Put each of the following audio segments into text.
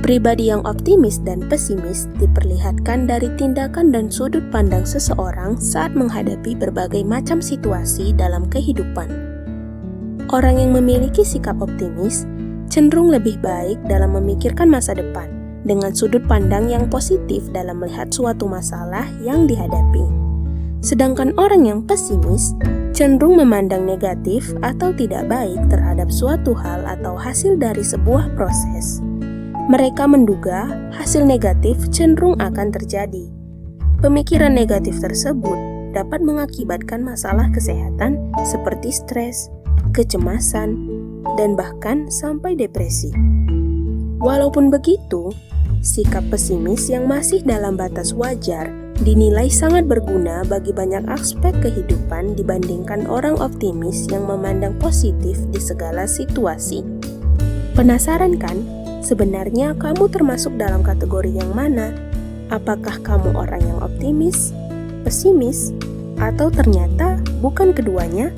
Pribadi yang optimis dan pesimis diperlihatkan dari tindakan dan sudut pandang seseorang saat menghadapi berbagai macam situasi dalam kehidupan. Orang yang memiliki sikap optimis cenderung lebih baik dalam memikirkan masa depan, dengan sudut pandang yang positif dalam melihat suatu masalah yang dihadapi. Sedangkan orang yang pesimis cenderung memandang negatif atau tidak baik terhadap suatu hal atau hasil dari sebuah proses. Mereka menduga hasil negatif cenderung akan terjadi. Pemikiran negatif tersebut dapat mengakibatkan masalah kesehatan seperti stres, kecemasan, dan bahkan sampai depresi. Walaupun begitu, sikap pesimis yang masih dalam batas wajar dinilai sangat berguna bagi banyak aspek kehidupan dibandingkan orang optimis yang memandang positif di segala situasi. Penasaran kan? Sebenarnya kamu termasuk dalam kategori yang mana? Apakah kamu orang yang optimis, pesimis, atau ternyata bukan keduanya?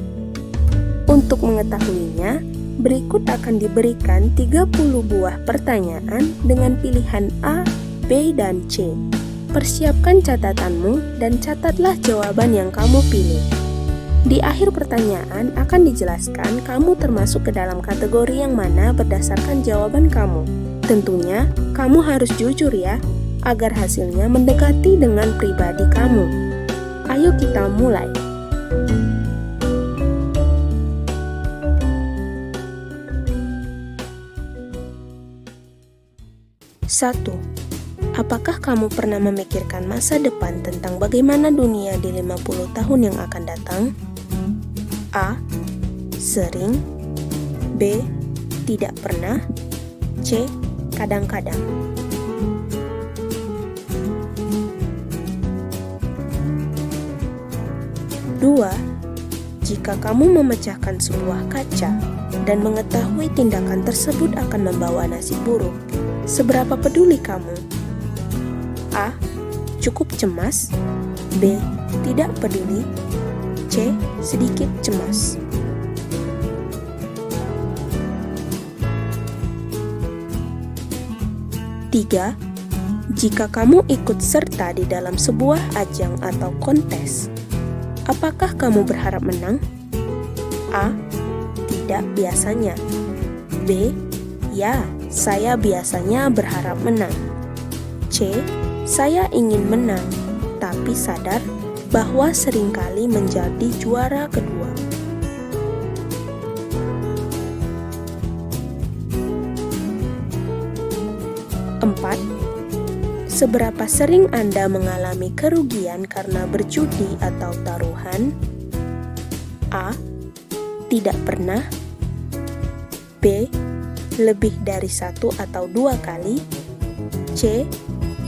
Untuk mengetahuinya, berikut akan diberikan 30 buah pertanyaan dengan pilihan A, B, dan C. Persiapkan catatanmu dan catatlah jawaban yang kamu pilih. Di akhir pertanyaan akan dijelaskan kamu termasuk ke dalam kategori yang mana berdasarkan jawaban kamu. Tentunya, kamu harus jujur ya, agar hasilnya mendekati dengan pribadi kamu. Ayo kita mulai. Satu. Apakah kamu pernah memikirkan masa depan tentang bagaimana dunia di 50 tahun yang akan datang? A. Sering. B. Tidak pernah. C. Kadang-kadang. Dua. Jika kamu memecahkan sebuah kaca dan mengetahui tindakan tersebut akan membawa nasib buruk, seberapa peduli kamu? A. Cukup cemas. B. Tidak peduli. C. Sedikit cemas. 3. Jika kamu ikut serta di dalam sebuah ajang atau kontes, apakah kamu berharap menang? A. Tidak biasanya. B. Ya, saya biasanya berharap menang. C. Saya ingin menang, tapi sadar bahwa seringkali menjadi juara kedua. 4. Seberapa sering Anda mengalami kerugian karena berjudi atau taruhan? A. Tidak pernah. B. Lebih dari 1 atau 2 kali. C.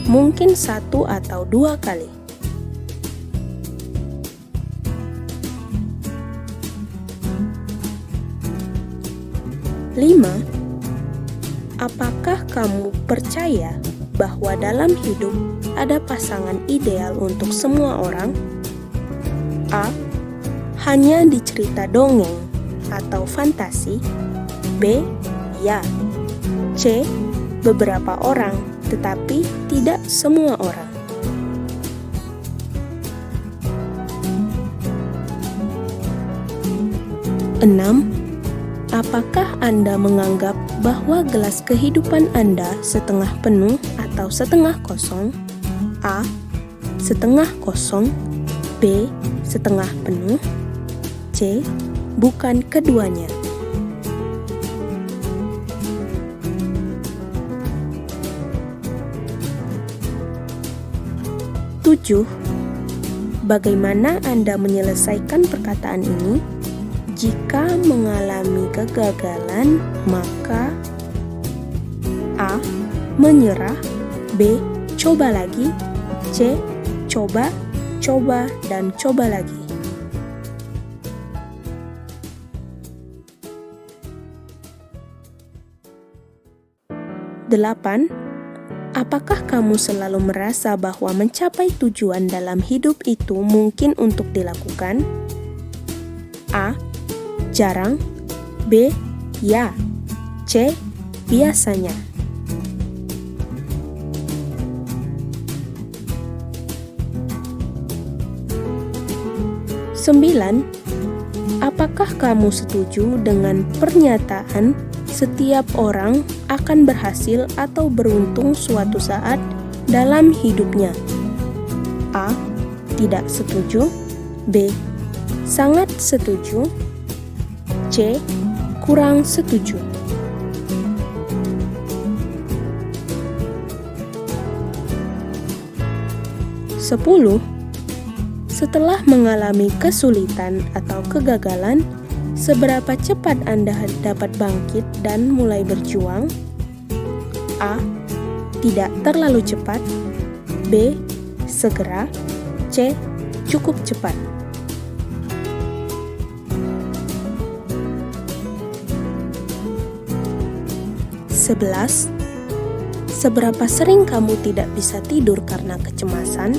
Mungkin 1 atau 2 kali. 5. Apakah kamu percaya bahwa dalam hidup ada pasangan ideal untuk semua orang? A. Hanya di cerita dongeng atau fantasi. B. Ya. C. Beberapa orang, tetapi tidak semua orang. 6. Apakah Anda menganggap bahwa gelas kehidupan Anda setengah penuh atau setengah kosong? A. Setengah kosong. B. Setengah penuh. C. Bukan keduanya. 7. Bagaimana Anda menyelesaikan perkataan ini? Jika mengalami kegagalan, maka A. Menyerah. B. Coba lagi. C. Coba, dan coba lagi. 8. Apakah kamu selalu merasa bahwa mencapai tujuan dalam hidup itu mungkin untuk dilakukan? A. Jarang. B. Ya. C. Biasanya. 9. Apakah kamu setuju dengan pernyataan setiap orang akan berhasil atau beruntung suatu saat dalam hidupnya? A. Tidak setuju. B. Sangat setuju. C. Kurang setuju. Sepuluh. Setelah mengalami kesulitan atau kegagalan, seberapa cepat Anda dapat bangkit dan mulai berjuang? A. Tidak terlalu cepat. B. Segera. C. Cukup cepat. Sebelas. Seberapa sering kamu tidak bisa tidur karena kecemasan?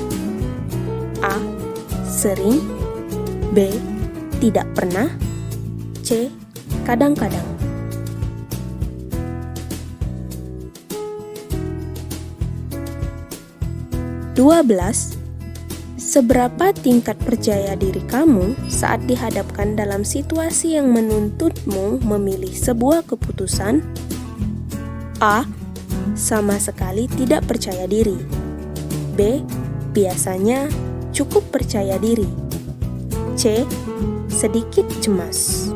A. Sering. B. Tidak pernah. C. Kadang-kadang. Dua belas. Seberapa tingkat percaya diri kamu saat dihadapkan dalam situasi yang menuntutmu memilih sebuah keputusan? A. Sama sekali tidak percaya diri. B. Biasanya cukup percaya diri. C. Sedikit cemas.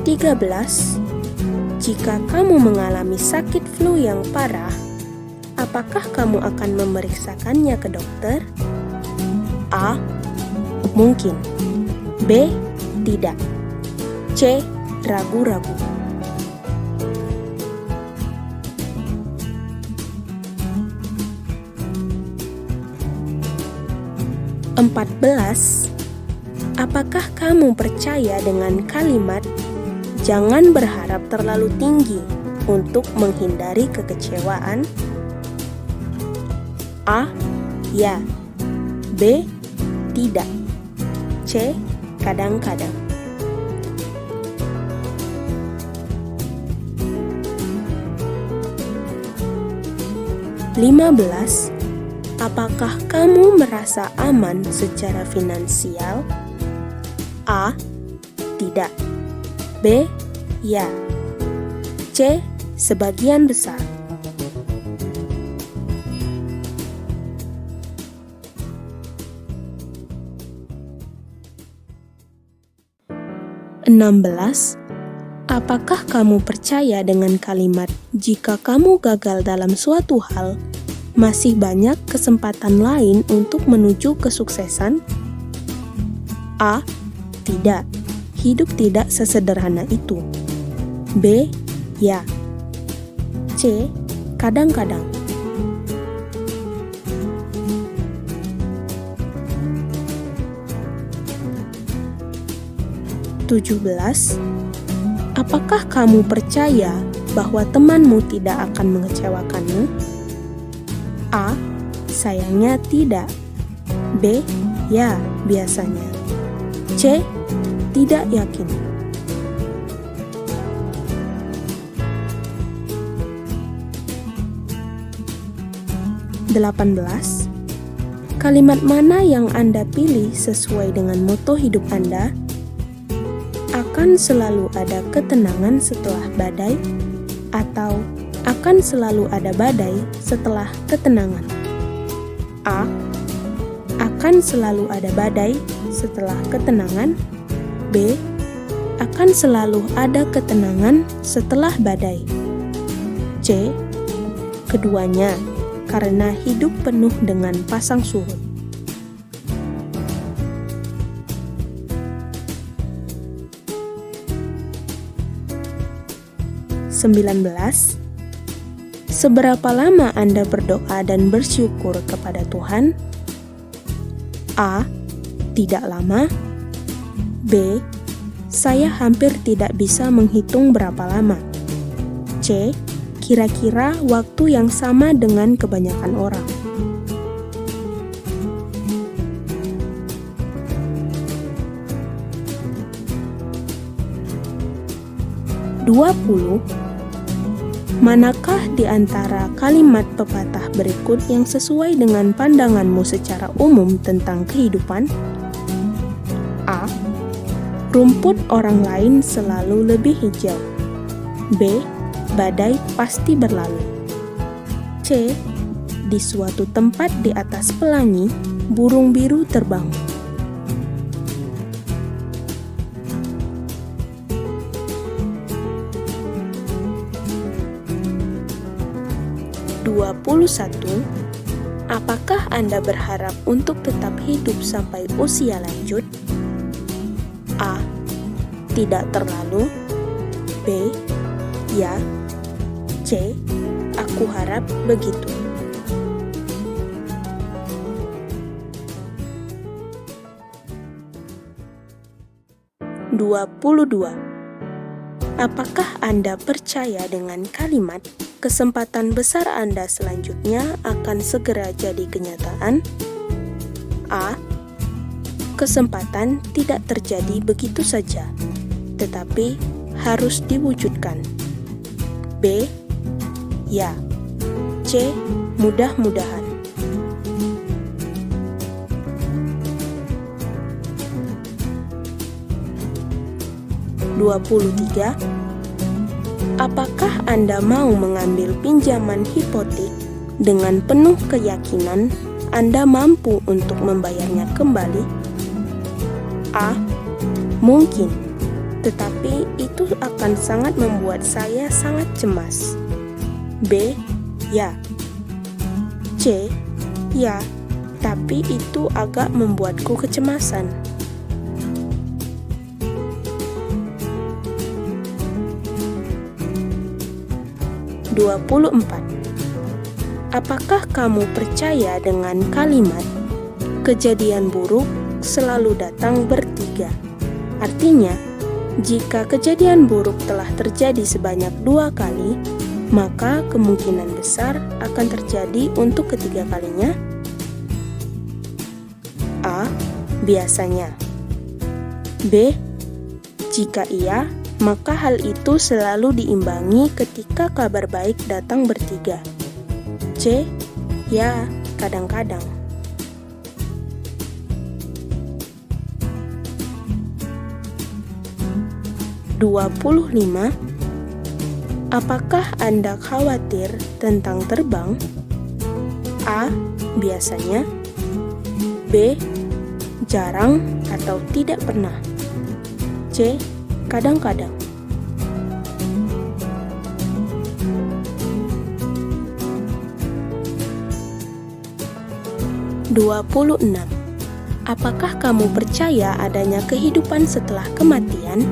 Tiga belas. Jika kamu mengalami sakit flu yang parah, apakah kamu akan memeriksakannya ke dokter? A. Mungkin. B. Tidak. C. Ragu-ragu. 14. Apakah kamu percaya dengan kalimat "Jangan berharap terlalu tinggi untuk menghindari kekecewaan"? A. Ya. B. Tidak. C. Kadang-kadang. Lima belas. Apakah kamu merasa aman secara finansial? A. Tidak. B. Ya. C. Sebagian besar. Enam belas. Apakah kamu percaya dengan kalimat "Jika kamu gagal dalam suatu hal, masih banyak kesempatan lain untuk menuju kesuksesan"? A. Tidak. Hidup tidak sesederhana itu. B. Ya. C. Kadang-kadang. 17. Apakah kamu percaya bahwa temanmu tidak akan mengecewakanmu? A. Sayangnya tidak. B. Ya, biasanya. C. Tidak yakin. 18. Kalimat mana yang Anda pilih sesuai dengan moto hidup Anda? Akan selalu ada ketenangan setelah badai, atau akan selalu ada badai setelah ketenangan? A. Akan selalu ada badai setelah ketenangan. B. Akan selalu ada ketenangan setelah badai. C. Keduanya, karena hidup penuh dengan pasang surut. 19. Seberapa lama Anda berdoa dan bersyukur kepada Tuhan? A. Tidak lama. B. Saya hampir tidak bisa menghitung berapa lama. C. Kira-kira waktu yang sama dengan kebanyakan orang. 20. Manakah di antara kalimat pepatah berikut yang sesuai dengan pandanganmu secara umum tentang kehidupan? A. Rumput orang lain selalu lebih hijau. B. Badai pasti berlalu. C. Di suatu tempat di atas pelangi, burung biru terbang. Apakah Anda berharap untuk tetap hidup sampai usia lanjut? A. Tidak terlalu. B. Ya. C. Aku harap begitu. Apakah Anda percaya dengan kalimat kesempatan besar Anda selanjutnya akan segera jadi kenyataan? A. Kesempatan tidak terjadi begitu saja, tetapi harus diwujudkan. B. Ya. C. Mudah-mudahan. Apakah Anda mau mengambil pinjaman hipotek dengan penuh keyakinan Anda mampu untuk membayarnya kembali? A. Mungkin, tetapi itu akan sangat membuat saya sangat cemas. B. Ya. C. Ya, tapi itu agak membuatku kecemasan. 24. Apakah kamu percaya dengan kalimat kejadian buruk selalu datang bertiga? Artinya, jika kejadian buruk telah terjadi sebanyak 2 kali, maka kemungkinan besar akan terjadi untuk ketiga kalinya. A. Biasanya. B. Jika iya, maka hal itu selalu diimbangi ketika kabar baik datang bertiga. C. Ya, kadang-kadang. 25. Apakah Anda khawatir tentang terbang? A. Biasanya. B. Jarang atau tidak pernah. C. Kadang-kadang. 26. Apakah kamu percaya adanya kehidupan setelah kematian?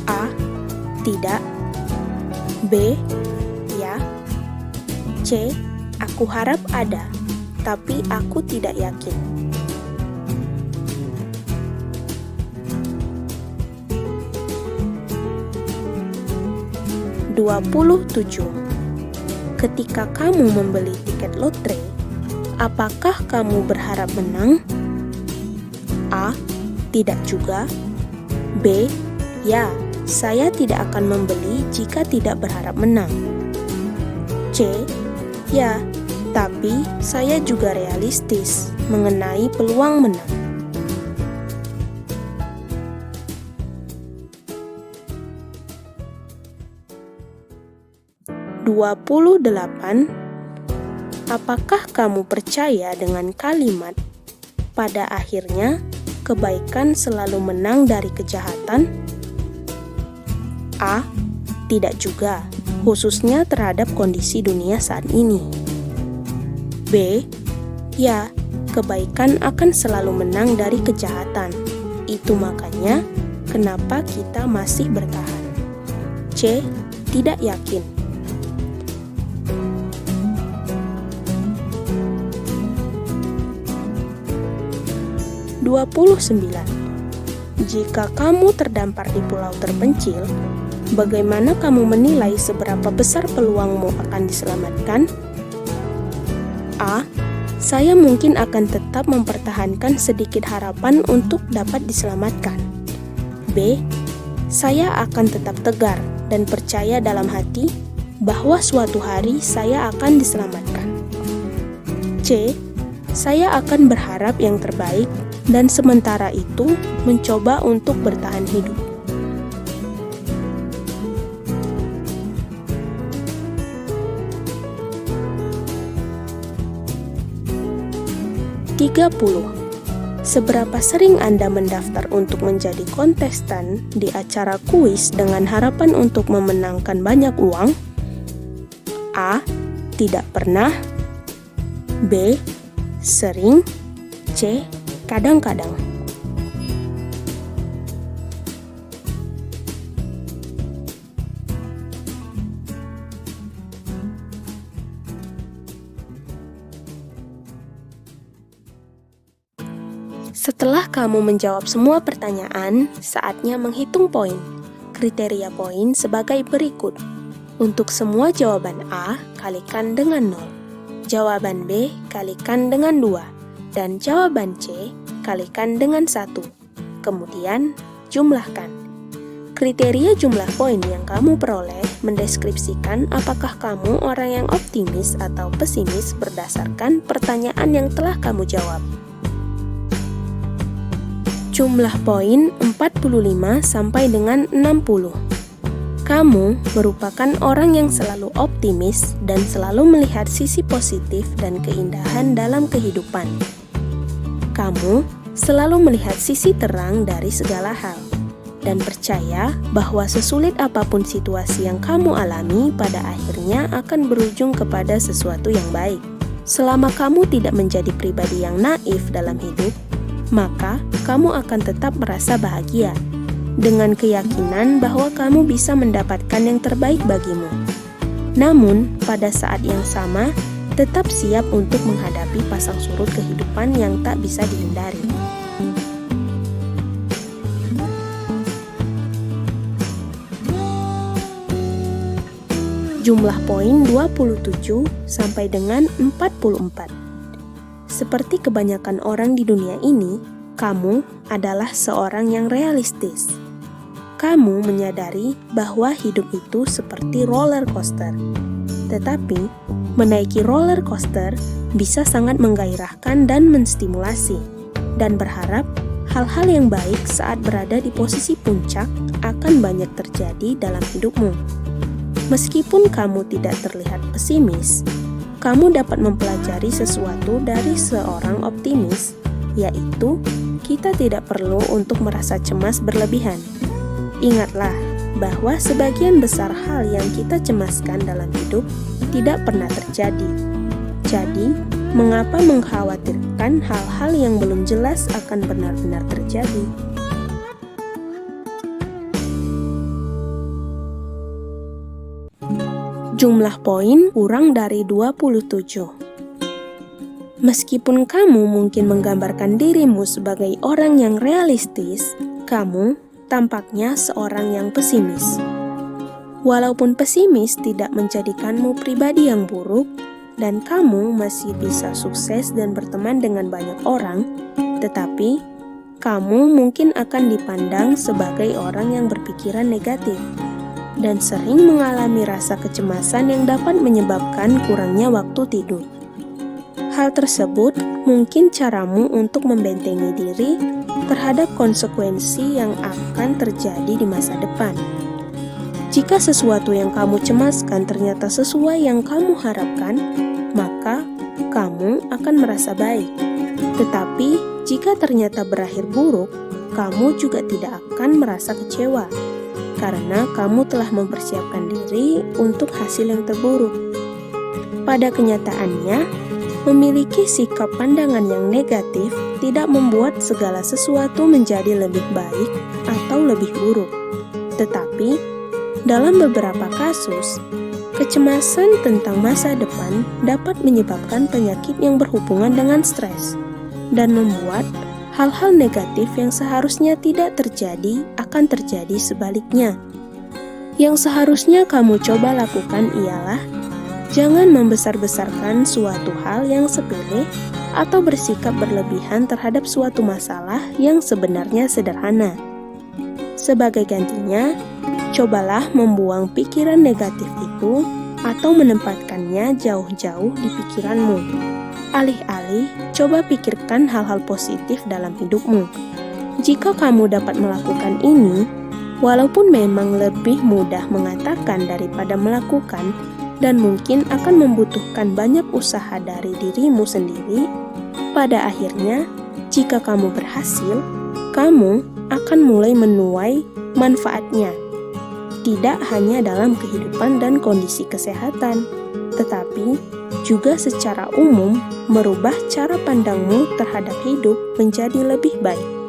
A. Tidak. B. Ya. C. Aku harap ada, tapi aku tidak yakin. 27. Ketika kamu membeli tiket lotre, apakah kamu berharap menang? A. Tidak juga. B. Ya, saya tidak akan membeli jika tidak berharap menang. C. Ya, tapi saya juga realistis mengenai peluang menang. 28. Apakah kamu percaya dengan kalimat pada akhirnya kebaikan selalu menang dari kejahatan? A. Tidak juga, khususnya terhadap kondisi dunia saat ini. B. Ya, kebaikan akan selalu menang dari kejahatan. Itu makanya kenapa kita masih bertahan. C. Tidak yakin. 29. Jika kamu terdampar di pulau terpencil, bagaimana kamu menilai seberapa besar peluangmu akan diselamatkan? A. Saya mungkin akan tetap mempertahankan sedikit harapan untuk dapat diselamatkan. B. Saya akan tetap tegar dan percaya dalam hati bahwa suatu hari saya akan diselamatkan. C. Saya akan berharap yang terbaik dan sementara itu mencoba untuk bertahan hidup. 30. Seberapa sering Anda mendaftar untuk menjadi kontestan di acara kuis dengan harapan untuk memenangkan banyak uang? A. Tidak pernah. B. Sering. C. Kadang-kadang. Setelah kamu menjawab semua pertanyaan, saatnya menghitung poin. Kriteria poin sebagai berikut. Untuk semua jawaban A, kalikan dengan 0. Jawaban B, kalikan dengan 2. Dan jawaban C, kalikan dengan 1. Kemudian, jumlahkan. Kriteria jumlah poin yang kamu peroleh mendeskripsikan apakah kamu orang yang optimis atau pesimis berdasarkan pertanyaan yang telah kamu jawab. Jumlah poin 45 sampai dengan 60. Kamu merupakan orang yang selalu optimis dan selalu melihat sisi positif dan keindahan dalam kehidupan. Kamu selalu melihat sisi terang dari segala hal dan percaya bahwa sesulit apapun situasi yang kamu alami, pada akhirnya akan berujung kepada sesuatu yang baik. Selama kamu tidak menjadi pribadi yang naif dalam hidup, maka kamu akan tetap merasa bahagia dengan keyakinan bahwa kamu bisa mendapatkan yang terbaik bagimu. Namun, pada saat yang sama, tetap siap untuk menghadapi pasang surut kehidupan yang tak bisa dihindari. Jumlah poin 27 sampai dengan 44. Seperti kebanyakan orang di dunia ini, kamu adalah seorang yang realistis. Kamu menyadari bahwa hidup itu seperti roller coaster. Tetapi, menaiki roller coaster bisa sangat menggairahkan dan menstimulasi, dan berharap hal-hal yang baik saat berada di posisi puncak akan banyak terjadi dalam hidupmu. Meskipun kamu tidak terlihat pesimis, kamu dapat mempelajari sesuatu dari seorang optimis, yaitu kita tidak perlu untuk merasa cemas berlebihan. Ingatlah bahwa sebagian besar hal yang kita cemaskan dalam hidup tidak pernah terjadi. Jadi, mengapa mengkhawatirkan hal-hal yang belum jelas akan benar-benar terjadi? Jumlah poin kurang dari 27. Meskipun kamu mungkin menggambarkan dirimu sebagai orang yang realistis, kamu tampaknya seorang yang pesimis. Walaupun pesimis tidak menjadikanmu pribadi yang buruk, dan kamu masih bisa sukses dan berteman dengan banyak orang, tetapi kamu mungkin akan dipandang sebagai orang yang berpikiran negatif dan sering mengalami rasa kecemasan yang dapat menyebabkan kurangnya waktu tidur. Hal tersebut mungkin caramu untuk membentengi diri terhadap konsekuensi yang akan terjadi di masa depan. Jika sesuatu yang kamu cemaskan ternyata sesuai yang kamu harapkan, maka kamu akan merasa baik. Tetapi jika ternyata berakhir buruk, kamu juga tidak akan merasa kecewa, karena kamu telah mempersiapkan diri untuk hasil yang terburuk. Pada kenyataannya, memiliki sikap pandangan yang negatif tidak membuat segala sesuatu menjadi lebih baik atau lebih buruk. Tetapi, dalam beberapa kasus, kecemasan tentang masa depan dapat menyebabkan penyakit yang berhubungan dengan stres dan membuat hal-hal negatif yang seharusnya tidak terjadi akan terjadi sebaliknya. Yang seharusnya kamu coba lakukan ialah jangan membesar-besarkan suatu hal yang sepele atau bersikap berlebihan terhadap suatu masalah yang sebenarnya sederhana. Sebagai gantinya, Cobalah membuang pikiran negatif itu atau menempatkannya jauh-jauh di pikiranmu. Alih-alih, coba pikirkan hal-hal positif dalam hidupmu. Jika kamu dapat melakukan ini, walaupun memang lebih mudah mengatakan daripada melakukan, dan mungkin akan membutuhkan banyak usaha dari dirimu sendiri, pada akhirnya, jika kamu berhasil, kamu akan mulai menuai manfaatnya. Tidak hanya dalam kehidupan dan kondisi kesehatan, tetapi juga secara umum merubah cara pandangmu terhadap hidup menjadi lebih baik.